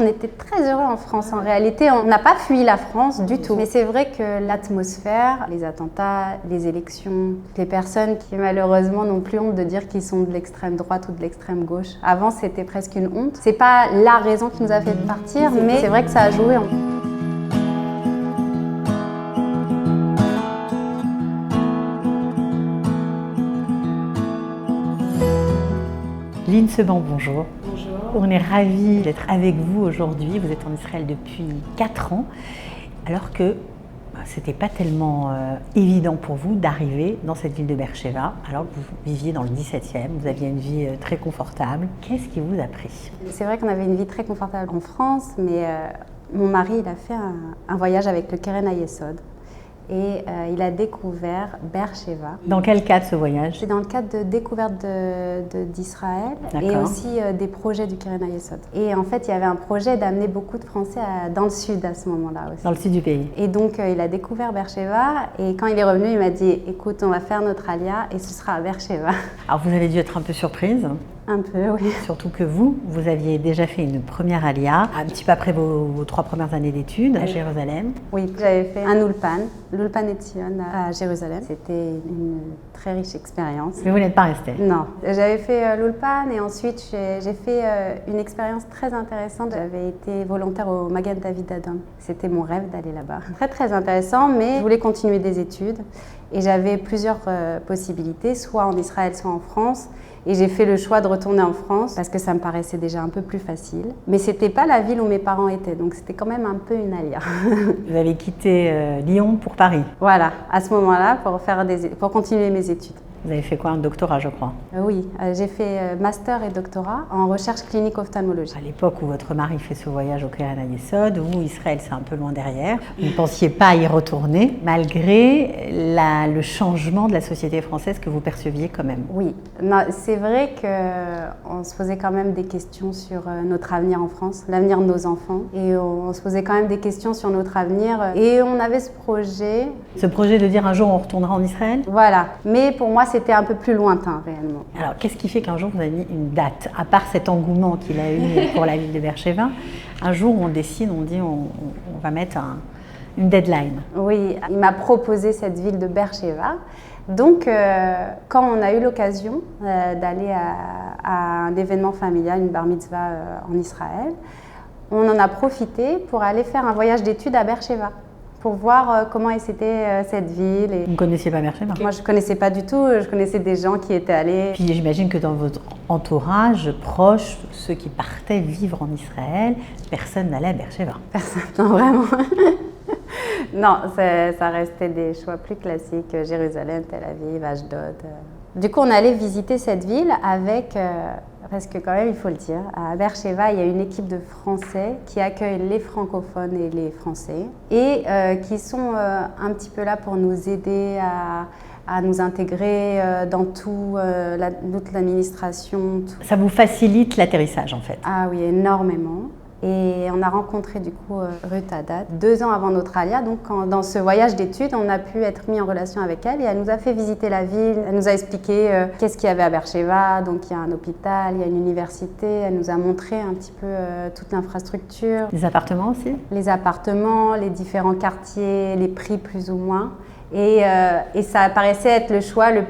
était très heureux en France. En réalité, on n'a pas fui la France du tout. Mais c'est vrai que l'atmosphère, les attentats, les élections, les personnes qui malheureusement n'ont plus honte de dire qu'ils sont de l'extrême droite ou de l'extrême gauche. Avant, c'était presque une honte. C'est pas la raison qui nous a fait partir, mais c'est vrai que ça a joué. Lynn Seban, bonjour. Bonjour. On est ravis d'être avec vous aujourd'hui. Vous êtes en Israël depuis 4 ans, alors que c'était pas tellement évident pour vous d'arriver dans cette ville de Beersheva, alors que vous viviez dans le 17e, vous aviez une vie très confortable. Qu'est-ce qui vous a pris? C'est vrai qu'on avait une vie très confortable en France, mais mon mari il a fait un voyage avec le Keren Hayesod. Et il a découvert Beersheva. Dans quel cadre ce voyage? C'est dans le cadre de découverte d'Israël et aussi des projets du Keren Hayesod. Et en fait, il y avait un projet d'amener beaucoup de Français dans le sud à ce moment-là aussi. Dans le sud du pays. Et donc, il a découvert Beersheva et quand il est revenu, il m'a dit « Écoute, on va faire notre alia et ce sera à Beersheva. » Alors, vous avez dû être un peu surprise. Un peu, oui. Surtout que vous aviez déjà fait une première alia, un petit peu après vos 3 premières années d'études à Jérusalem. Oui, j'avais fait un Ulpan, l'Ulpan Etzion à Jérusalem. C'était une très riche expérience. Mais vous n'êtes pas restée? Non. J'avais fait l'Ulpan et ensuite j'ai fait une expérience très intéressante. J'avais été volontaire au Magen David Adom. C'était mon rêve d'aller là-bas. Très très intéressant, mais je voulais continuer des études et j'avais plusieurs possibilités, soit en Israël, soit en France. Et j'ai fait le choix de retourner en France parce que ça me paraissait déjà un peu plus facile. Mais c'était pas la ville où mes parents étaient, donc c'était quand même un peu une alia. Vous avez quitté Lyon pour Paris? Voilà, à ce moment-là, pour continuer mes études. Vous avez fait quoi? Un doctorat, je crois? Oui, j'ai fait master et doctorat en recherche clinique ophtalmologie. À l'époque où votre mari fait ce voyage au Keren Hayesod, où Israël c'est un peu loin derrière, vous ne pensiez pas y retourner, malgré le changement de la société française que vous perceviez quand même? Oui, c'est vrai qu'on se posait quand même des questions sur notre avenir en France, l'avenir de nos enfants, et on se posait quand même des questions sur notre avenir, et on avait ce projet. Ce projet de dire un jour on retournera en Israël? Voilà, mais pour moi c'était un peu plus lointain réellement. Alors qu'est-ce qui fait qu'un jour vous avez mis une date, à part cet engouement qu'il a eu pour la ville de Beersheva, un jour on décide, on dit on va mettre une deadline? Oui, il m'a proposé cette ville de Beersheva. Donc, quand on a eu l'occasion d'aller à un événement familial, une bar mitzvah en Israël, on en a profité pour aller faire un voyage d'études à Beersheva, pour voir comment c'était cette ville. Vous ne connaissiez pas Beersheva? Moi, je ne connaissais pas du tout, je connaissais des gens qui étaient allés. Puis j'imagine que dans votre entourage proche, ceux qui partaient vivre en Israël, personne n'allait à Beersheva. Personne, non, vraiment. Non, ça restait des choix plus classiques, Jérusalem, Tel Aviv, Ashdod. Du coup, on allait visiter cette ville avec, parce que quand même, il faut le dire, à Beersheva, il y a une équipe de Français qui accueille les francophones et les Français et qui sont un petit peu là pour nous aider à nous intégrer dans toute l'administration. Ça vous facilite l'atterrissage en fait? Ah oui, énormément. Et on a rencontré du coup Ruth Haddad 2 ans avant notre alia. Donc dans ce voyage d'études, on a pu être mis en relation avec elle et elle nous a fait visiter la ville. Elle nous a expliqué qu'est-ce qu'il y avait à Beersheva. Donc il y a un hôpital, il y a une université. Elle nous a montré un petit peu toute l'infrastructure. Les appartements aussi? Les appartements, les différents quartiers, les prix plus ou moins. Et ça paraissait être le choix le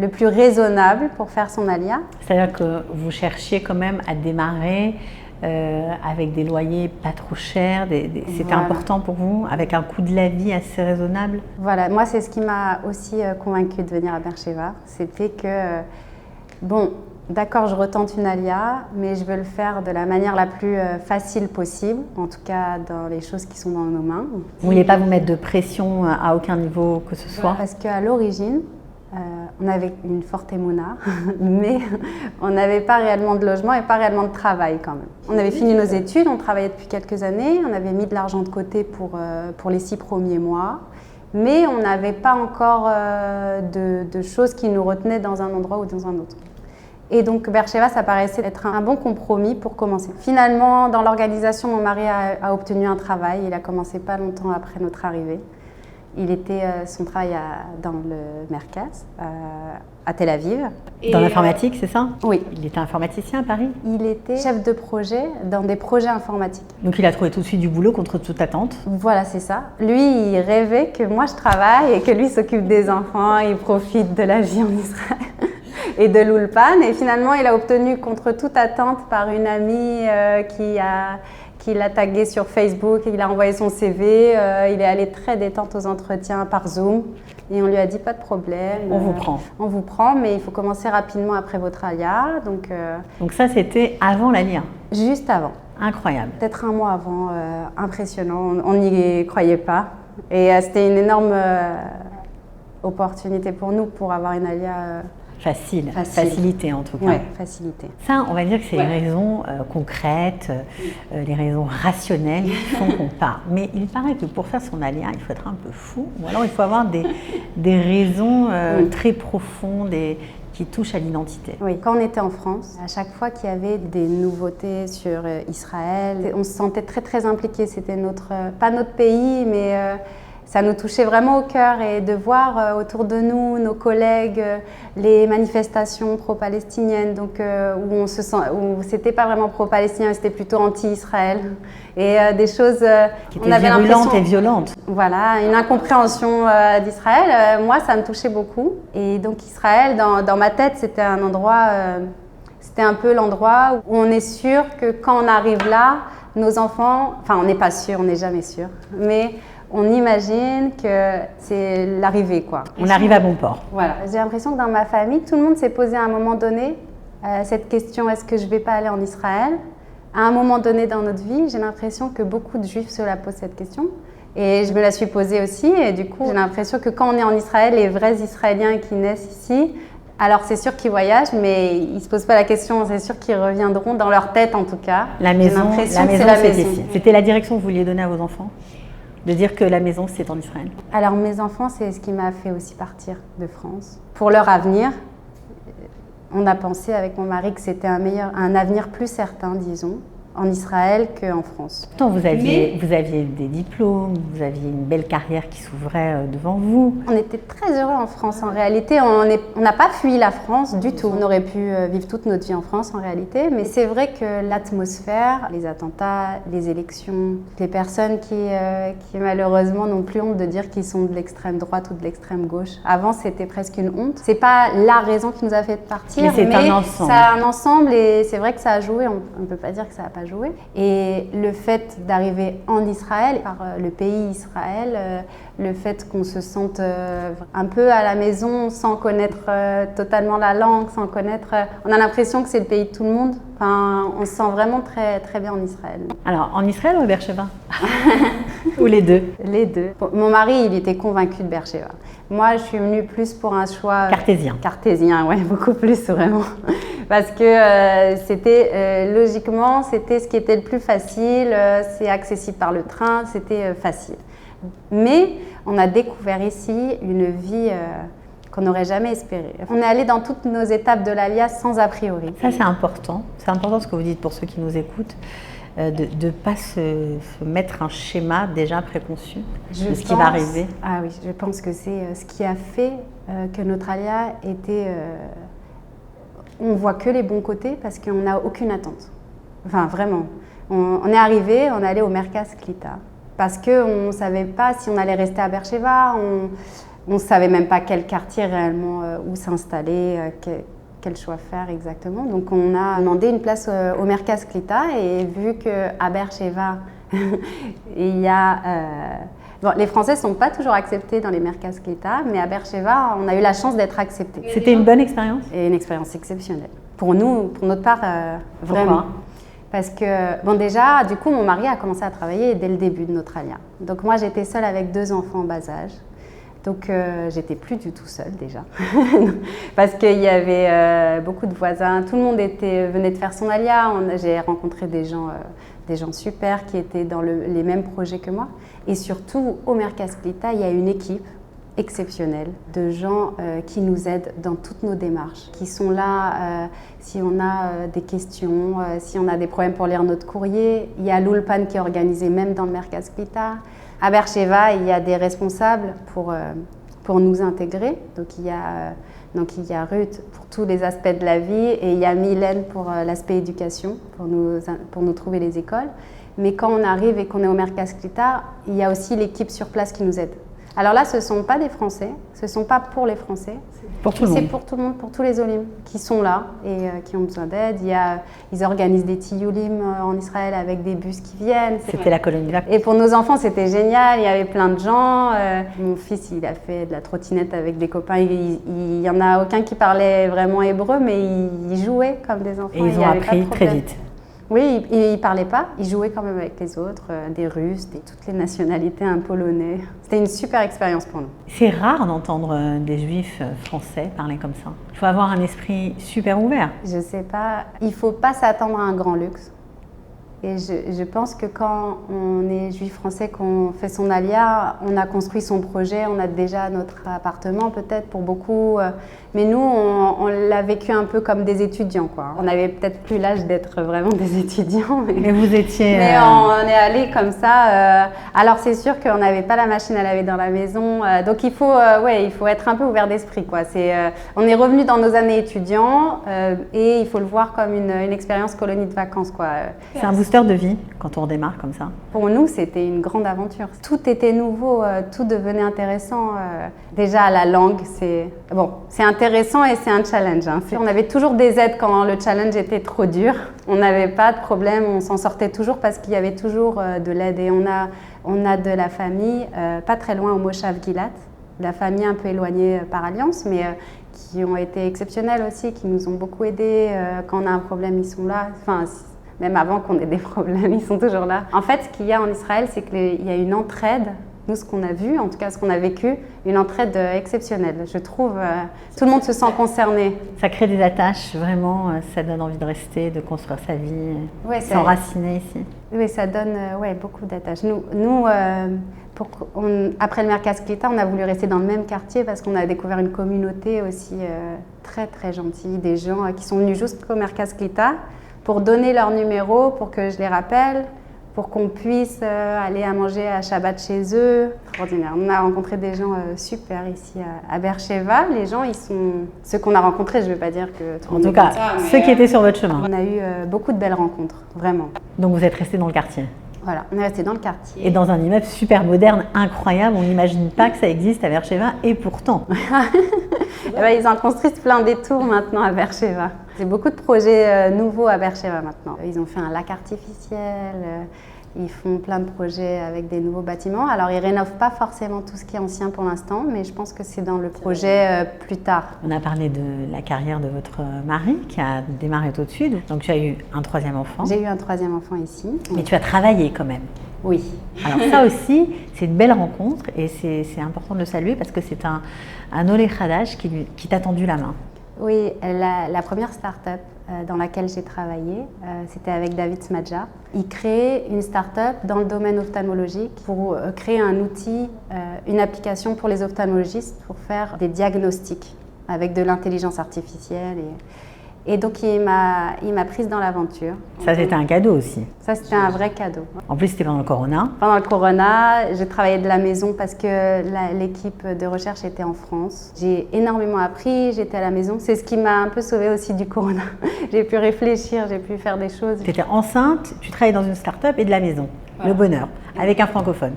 plus raisonnable pour faire son alia. C'est-à-dire que vous cherchiez quand même à démarrer avec des loyers pas trop chers, c'était important pour vous, avec un coût de la vie assez raisonnable? Voilà, moi c'est ce qui m'a aussi convaincue de venir à Beersheva, c'était que, bon, d'accord, je retente une alia, mais je veux le faire de la manière la plus facile possible, en tout cas dans les choses qui sont dans nos mains. Vous ne vouliez pas vous mettre de pression à aucun niveau que ce soit? Parce qu'à l'origine, on avait une forte émouna, mais on n'avait pas réellement de logement et pas réellement de travail quand même. On avait fini nos études, on travaillait depuis quelques années, on avait mis de l'argent de côté pour les 6 premiers mois, mais on n'avait pas encore de choses qui nous retenaient dans un endroit ou dans un autre. Et donc Beersheva, ça paraissait être un bon compromis pour commencer. Finalement, dans l'organisation, mon mari a obtenu un travail, il a commencé pas longtemps après notre arrivée. Il était son travail dans le Merkaz, à Tel Aviv. Dans l'informatique, c'est ça? Oui. Il était informaticien à Paris? Il était chef de projet dans des projets informatiques. Donc il a trouvé tout de suite du boulot contre toute attente? Voilà, c'est ça. Lui, il rêvait que moi je travaille et que lui s'occupe des enfants, il profite de la vie en Israël et de l'Ulpan. Et finalement, il a obtenu contre toute attente par une amie qui l'a tagué sur Facebook, il a envoyé son CV, il est allé très détente aux entretiens par Zoom et on lui a dit pas de problème. On vous prend. On vous prend, mais il faut commencer rapidement après votre alia. Donc ça, c'était avant l'ALIA? Juste avant. Incroyable. Peut-être un mois avant, impressionnant, on n'y croyait pas. Et c'était une énorme opportunité pour nous pour avoir une alia facilité en tout cas. Oui, facilité. Ça, on va dire que c'est les raisons concrètes, les raisons rationnelles qui font qu'on part. Mais il paraît que pour faire son alia, il faut être un peu fou, ou alors il faut avoir des raisons très profondes et qui touchent à l'identité. Oui, quand on était en France, à chaque fois qu'il y avait des nouveautés sur Israël, on se sentait très très impliqués. C'était pas notre pays, mais ça nous touchait vraiment au cœur, et de voir autour de nous, nos collègues, les manifestations pro-palestiniennes, donc où c'était pas vraiment pro-palestinien, c'était plutôt anti-Israël, et des choses qui étaient virulentes et violentes. Voilà, une incompréhension d'Israël. Moi, ça me touchait beaucoup, et donc Israël, dans ma tête, c'était un endroit, c'était un peu l'endroit où on est sûr que quand on arrive là, nos enfants, enfin, on n'est pas sûr, on n'est jamais sûr, mais on imagine que c'est l'arrivée, quoi. On arrive à bon port. Voilà. J'ai l'impression que dans ma famille, tout le monde s'est posé à un moment donné cette question, est-ce que je ne vais pas aller en Israël? À un moment donné dans notre vie, j'ai l'impression que beaucoup de Juifs se la posent cette question. Et je me la suis posée aussi. Et du coup, j'ai l'impression que quand on est en Israël, les vrais Israéliens qui naissent ici, alors c'est sûr qu'ils voyagent, mais ils ne se posent pas la question, c'est sûr qu'ils reviendront dans leur tête en tout cas. La maison, c'est ici. C'était la direction que vous vouliez donner à vos enfants? De dire que la maison, c'est en Israël? Alors mes enfants, c'est ce qui m'a fait aussi partir de France. Pour leur avenir, on a pensé avec mon mari que c'était un avenir plus certain, disons, en Israël qu'en France. Pourtant, vous aviez des diplômes, vous aviez une belle carrière qui s'ouvrait devant vous. On était très heureux en France. En réalité, on n'a pas fui la France du tout. On aurait pu vivre toute notre vie en France en réalité, mais c'est vrai que l'atmosphère, les attentats, les élections, les personnes qui malheureusement n'ont plus honte de dire qu'ils sont de l'extrême droite ou de l'extrême gauche. Avant, c'était presque une honte. C'est pas la raison qui nous a fait partir, mais c'est un ensemble. Ça a un ensemble, et c'est vrai que ça a joué. On ne peut pas dire que ça n'a pas joué. Et le fait d'arriver en Israël, par le pays Israël, le fait qu'on se sente un peu à la maison sans connaître totalement la langue, sans connaître... on a l'impression que c'est le pays de tout le monde. Enfin, on se sent vraiment très, très bien en Israël. Alors, en Israël ou à Beersheba? Ou les deux? Les deux. Mon mari, il était convaincu de Beersheba. Moi, je suis venue plus pour un choix... Cartésien. Cartésien, oui, beaucoup plus vraiment. Parce que c'était, logiquement, c'était ce qui était le plus facile. C'est accessible par le train, c'était facile. Mais on a découvert ici une vie qu'on n'aurait jamais espérée. On est allé dans toutes nos étapes de l'Alia sans a priori. Ça, c'est important. C'est important ce que vous dites pour ceux qui nous écoutent, de ne pas se mettre un schéma déjà préconçu de ce qui va arriver. Ah oui, je pense que c'est ce qui a fait que notre Alia était... on voit que les bons côtés parce qu'on n'a aucune attente. Enfin, vraiment. On est arrivé, on est allé au Merkaz Klita parce qu'on ne savait pas si on allait rester à Beersheba, on ne savait même pas quel quartier réellement, où s'installer, quel choix faire exactement. Donc on a demandé une place au Merkaz Klita, et vu qu'à Beersheba, il y a... bon, les Français ne sont pas toujours acceptés dans les Merkaz Klita, mais à Beersheba, on a eu la chance d'être acceptés. C'était une bonne expérience? Et une expérience exceptionnelle. Pour nous, pour notre part, vraiment. Pourquoi? Parce que, bon déjà, du coup, mon mari a commencé à travailler dès le début de notre alia. Donc moi, j'étais seule avec 2 enfants en bas âge. Donc j'étais plus du tout seule déjà. Parce qu'il y avait beaucoup de voisins, tout le monde venait de faire son alia. J'ai rencontré des gens super qui étaient dans les mêmes projets que moi. Et surtout, au Merkaz Klita, il y a une équipe exceptionnelle de gens qui nous aident dans toutes nos démarches, qui sont là si on a des questions, si on a des problèmes pour lire notre courrier. Il y a l'Ulpan qui est organisé même dans le Merkaz Klita. À Beersheba, il y a des responsables pour pour nous intégrer. Donc il y a Ruth pour tous les aspects de la vie et il y a Mylène pour l'aspect éducation, pour nous trouver les écoles. Mais quand on arrive et qu'on est au Mercas Clita, il y a aussi l'équipe sur place qui nous aide. Alors là, ce ne sont pas des Français, ce ne sont pas pour les Français. Pour tout le monde. C'est pour tout le monde, pour tous les Olim qui sont là et qui ont besoin d'aide. Ils organisent des Tiyulim en Israël avec des bus qui viennent. C'était la colonie de vacances. Et pour nos enfants, c'était génial. Il y avait plein de gens. Mon fils, il a fait de la trottinette avec des copains. Il y en a aucun qui parlait vraiment hébreu, mais ils jouaient comme des enfants. Et ils ont appris très vite. Oui, ils ne parlaient pas, ils jouaient quand même avec les autres, des Russes, toutes les nationalités, un Polonais. C'était une super expérience pour nous. C'est rare d'entendre des Juifs français parler comme ça. Il faut avoir un esprit super ouvert. Je ne sais pas, il ne faut pas s'attendre à un grand luxe. Et je pense que quand on est juif français, qu'on fait son alia, on a construit son projet, on a déjà notre appartement peut-être pour beaucoup. Mais nous, on l'a vécu un peu comme des étudiants, quoi. On n'avait peut-être plus l'âge d'être vraiment des étudiants. Mais vous étiez... Mais on est allé comme ça. Alors c'est sûr qu'on n'avait pas la machine à laver dans la maison. Donc il faut être un peu ouvert d'esprit, quoi. On est revenu dans nos années étudiants et il faut le voir comme une expérience colonie de vacances, quoi. C'est un booster de vie quand on redémarre comme ça. Pour nous, c'était une grande aventure. Tout était nouveau, tout devenait intéressant. Déjà, la langue, c'est intéressant et c'est un challenge. Hein. On avait toujours des aides quand le challenge était trop dur. On n'avait pas de problème, on s'en sortait toujours parce qu'il y avait toujours de l'aide. Et on a de la famille, pas très loin au Moshav Gilat, de la famille un peu éloignée par alliance, mais qui ont été exceptionnels aussi, qui nous ont beaucoup aidés. Quand on a un problème, ils sont là. Enfin, même avant qu'on ait des problèmes, ils sont toujours là. En fait, ce qu'il y a en Israël, c'est qu'il y a une entraide. Nous, ce qu'on a vu, en tout cas ce qu'on a vécu, une entraide exceptionnelle. Je trouve, tout le monde se sent concerné. Ça crée des attaches, vraiment, ça donne envie de rester, de construire sa vie, s'enraciner ici. Oui, ça donne beaucoup d'attaches. Nous après le Mercas Clita, on a voulu rester dans le même quartier parce qu'on a découvert une communauté aussi très très gentille, des gens qui sont venus jusqu'au Mercas Clita pour donner leur numéro, pour que je les rappelle, pour qu'on puisse aller à manger à Shabbat chez eux. Extraordinaire. On a rencontré des gens super ici à Beersheva. Les gens, ils sont... Ceux qu'on a rencontrés, je ne vais pas dire que tout le monde En tout cas, ceux qui étaient sur votre chemin. On a eu beaucoup de belles rencontres, vraiment. Donc vous êtes restés dans le quartier? Voilà, on est resté dans le quartier. Et dans un immeuble super moderne, incroyable. On n'imagine pas que ça existe à Beersheva, et pourtant. Ils en construisent plein des tours maintenant à Beersheva. C'est beaucoup de projets nouveaux à Beersheva maintenant. Ils ont fait un lac artificiel, ils font plein de projets avec des nouveaux bâtiments. Alors ils ne rénovent pas forcément tout ce qui est ancien pour l'instant, mais je pense que c'est dans le projet plus tard. On a parlé de la carrière de votre mari qui a démarré tout de suite. Donc tu as eu un troisième enfant. J'ai eu un troisième enfant ici. Mais tu as travaillé quand même. Oui. Alors ça aussi, c'est une belle rencontre et c'est important de le saluer parce que c'est un Olé Khadash qui t'a tendu la main. Oui, la première start-up dans laquelle j'ai travaillé, c'était avec David Smadja. Il créait une start-up dans le domaine ophtalmologique pour créer un outil, une application pour les ophtalmologistes pour faire des diagnostics avec de l'intelligence artificielle. Et donc, il m'a prise dans l'aventure. Ça, c'était un cadeau aussi. Ça, c'était un vrai cadeau. En plus, c'était pendant le Corona. Pendant le Corona, j'ai travaillé de la maison parce que l'équipe de recherche était en France. J'ai énormément appris, j'étais à la maison. C'est ce qui m'a un peu sauvée aussi du Corona. J'ai pu réfléchir, j'ai pu faire des choses. Tu étais enceinte, tu travaillais dans une start-up et de la maison. Voilà. Le bonheur, avec un francophone.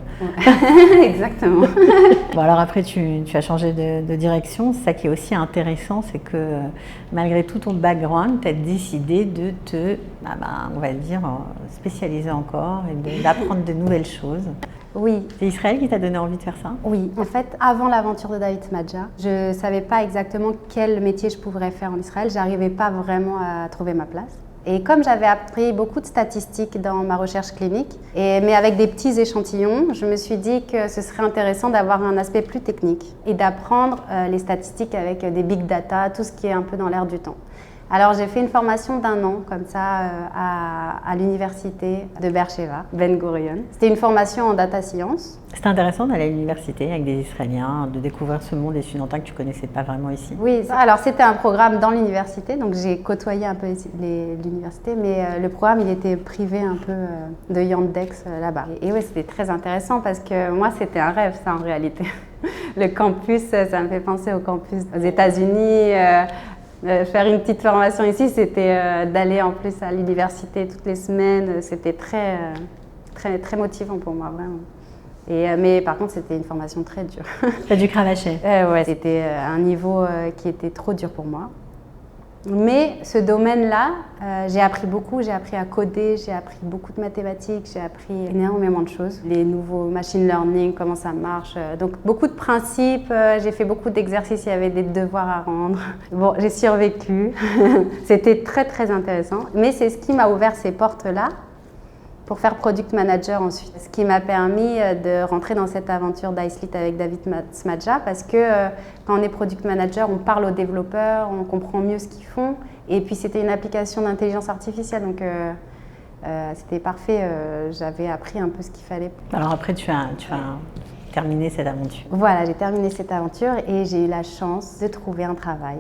Exactement. Bon, alors après, tu as changé de direction. Ça qui est aussi intéressant, c'est que malgré tout ton background, tu as décidé de te, on va dire, spécialiser encore et d'apprendre de nouvelles choses. Oui. C'est Israël qui t'a donné envie de faire ça? Oui. En fait, avant l'aventure de David Smadja, je ne savais pas exactement quel métier je pourrais faire en Israël. Je n'arrivais pas vraiment à trouver ma place. Et comme j'avais appris beaucoup de statistiques dans ma recherche clinique, mais avec des petits échantillons, je me suis dit que ce serait intéressant d'avoir un aspect plus technique et d'apprendre les statistiques avec des big data, tout ce qui est un peu dans l'air du temps. Alors j'ai fait une formation d'1 an comme ça à l'université de Beersheva, Ben Gurion. C'était une formation en data science. C'était intéressant d'aller à l'université avec des Israéliens, de découvrir ce monde étudiantin que tu connaissais pas vraiment ici. Oui, alors c'était un programme dans l'université, donc j'ai côtoyé un peu l'université, mais le programme il était privé un peu de Yandex là-bas. Et oui, c'était très intéressant parce que moi c'était un rêve ça en réalité. Le campus, ça me fait penser au campus aux États-Unis. Faire une petite formation ici, c'était d'aller en plus à l'université toutes les semaines. C'était très motivant pour moi, vraiment. Mais par contre, c'était une formation très dure. T'as dû cravacher. Ouais, c'était un niveau qui était trop dur pour moi. Mais ce domaine-là, j'ai appris beaucoup. J'ai appris à coder, j'ai appris beaucoup de mathématiques, j'ai appris énormément de choses. Les nouveaux machine learning, comment ça marche. Donc beaucoup de principes, j'ai fait beaucoup d'exercices, il y avait des devoirs à rendre. Bon, j'ai survécu. C'était très intéressant. Mais c'est ce qui m'a ouvert ces portes-là pour faire product manager ensuite. Ce qui m'a permis de rentrer dans cette aventure d'Icelit avec David Smadja parce que quand on est product manager, on parle aux développeurs, on comprend mieux ce qu'ils font. Et puis c'était une application d'intelligence artificielle, donc c'était parfait. J'avais appris un peu ce qu'il fallait. Alors après, tu as terminé cette aventure. Voilà, j'ai terminé cette aventure et j'ai eu la chance de trouver un travail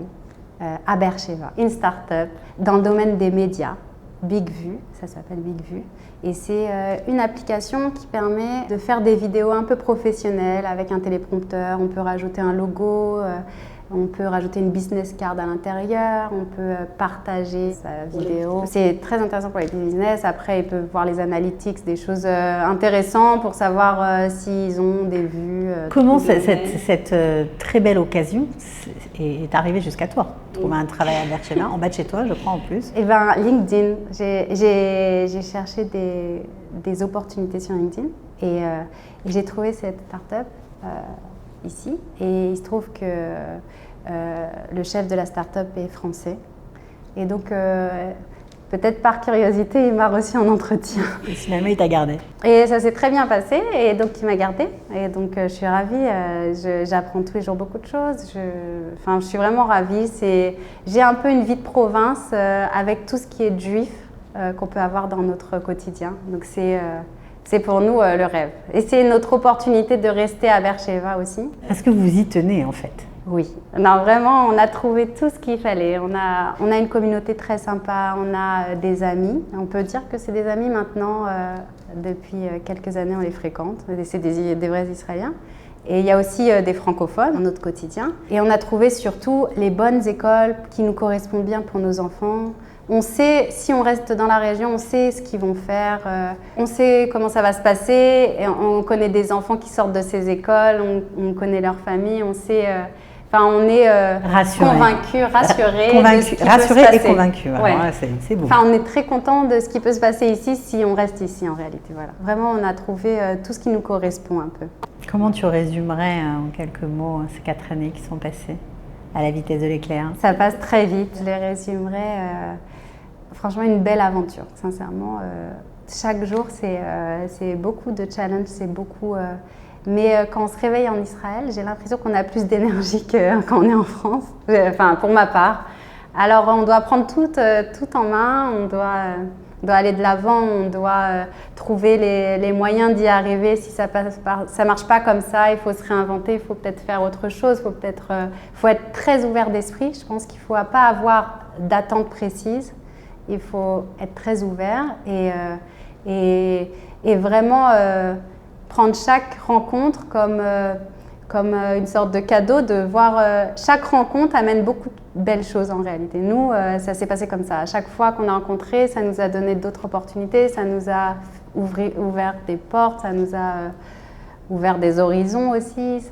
à Beersheva, une start-up dans le domaine des médias. BigVu, ça s'appelle BigVu, et c'est une application qui permet de faire des vidéos un peu professionnelles avec un téléprompteur. On peut rajouter un logo, on peut rajouter une business card à l'intérieur, on peut partager sa vidéo. C'est très intéressant pour les business. Après, ils peuvent voir les analytics, des choses intéressantes pour savoir s'ils ont des vues. Comment cette très belle occasion est arrivée jusqu'à toi? Trouver un travail à Beersheva, en bas de chez toi, je crois en plus. Eh bien, LinkedIn. J'ai cherché des opportunités sur LinkedIn et j'ai trouvé cette start-up ici. Et il se trouve que le chef de la start-up est français. Et donc, peut-être par curiosité, il m'a reçu en entretien. Et finalement, il t'a gardé. Et ça s'est très bien passé, et donc il m'a gardée. Et donc je suis ravie, j'apprends tous les jours beaucoup de choses. Je suis vraiment ravie. J'ai un peu une vie de province avec tout ce qui est juif qu'on peut avoir dans notre quotidien. Donc c'est pour nous le rêve. Et c'est notre opportunité de rester à Beersheva aussi. Est-ce que vous y tenez en fait? Oui, non, vraiment, on a trouvé tout ce qu'il fallait. On a une communauté très sympa, on a des amis. On peut dire que c'est des amis maintenant. Depuis quelques années, on les fréquente. C'est des vrais Israéliens. Et il y a aussi des francophones dans notre quotidien. Et on a trouvé surtout les bonnes écoles qui nous correspondent bien pour nos enfants. On sait, si on reste dans la région, on sait ce qu'ils vont faire, on sait comment ça va se passer, et on connaît des enfants qui sortent de ces écoles, on connaît leur famille, on sait... on est convaincus, rassurés de ce qui peut se passer. Et convaincus, ouais. Ouais, c'est beau. On est très contents de ce qui peut se passer ici si on reste ici en réalité. Voilà. Vraiment, on a trouvé tout ce qui nous correspond un peu. Comment tu résumerais en quelques mots ces 4 années qui sont passées à la vitesse de l'éclair? Ça passe très vite. Je les résumerais, franchement, une belle aventure, sincèrement. Chaque jour, c'est beaucoup de challenges, c'est beaucoup... Mais quand on se réveille en Israël, j'ai l'impression qu'on a plus d'énergie que quand on est en France, enfin pour ma part. Alors on doit prendre tout en main, on doit aller de l'avant, on doit trouver les moyens d'y arriver. Si ça marche pas comme ça, il faut se réinventer, il faut peut-être faire autre chose, faut être très ouvert d'esprit. Je pense qu'il ne faut pas avoir d'attente précise, il faut être très ouvert et vraiment... prendre chaque rencontre comme une sorte de cadeau, de voir chaque rencontre amène beaucoup de belles choses en réalité. Nous, ça s'est passé comme ça. À chaque fois qu'on a rencontré, ça nous a donné d'autres opportunités, ça nous a ouvert des portes, ça nous a ouvert des horizons aussi.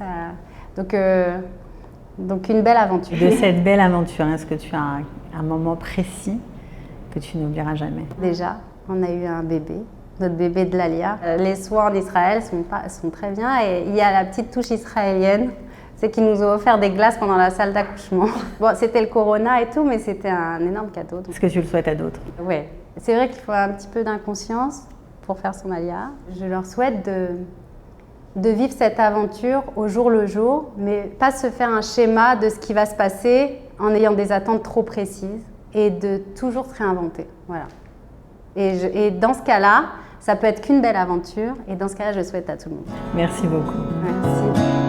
Donc une belle aventure. De cette belle aventure, est-ce que tu as un moment précis que tu n'oublieras jamais? Déjà, on a eu un bébé. Notre bébé de l'Alia. Les soins en Israël sont très bien et il y a la petite touche israélienne, c'est qu'ils nous ont offert des glaces pendant la salle d'accouchement. Bon, c'était le corona et tout, mais c'était un énorme cadeau. Est-ce que tu le souhaites à d'autres? Oui, c'est vrai qu'il faut un petit peu d'inconscience pour faire son Alia. Je leur souhaite de vivre cette aventure au jour le jour, mais pas se faire un schéma de ce qui va se passer en ayant des attentes trop précises. et de toujours se réinventer. Voilà. Et dans ce cas-là, ça peut être qu'une belle aventure et dans ce cas-là, je le souhaite à tout le monde. Merci beaucoup. Merci.